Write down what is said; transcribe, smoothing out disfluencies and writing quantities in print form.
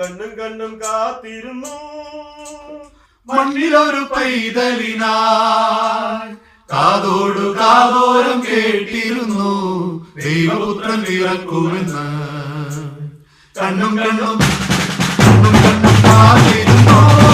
കണ്ണും കണ്ണും കാത്തിരുന്നു. മണ്ണിലൊരു പൈതലിനായി കാതോടു കാതോരം കേട്ടിരുന്നു ദൈവപുത്രൻ പിറക്കുമെന്ന്. കണ്ണും കണ്ണും കണ്ണും കണ്ണും കാത്തിരുന്നു.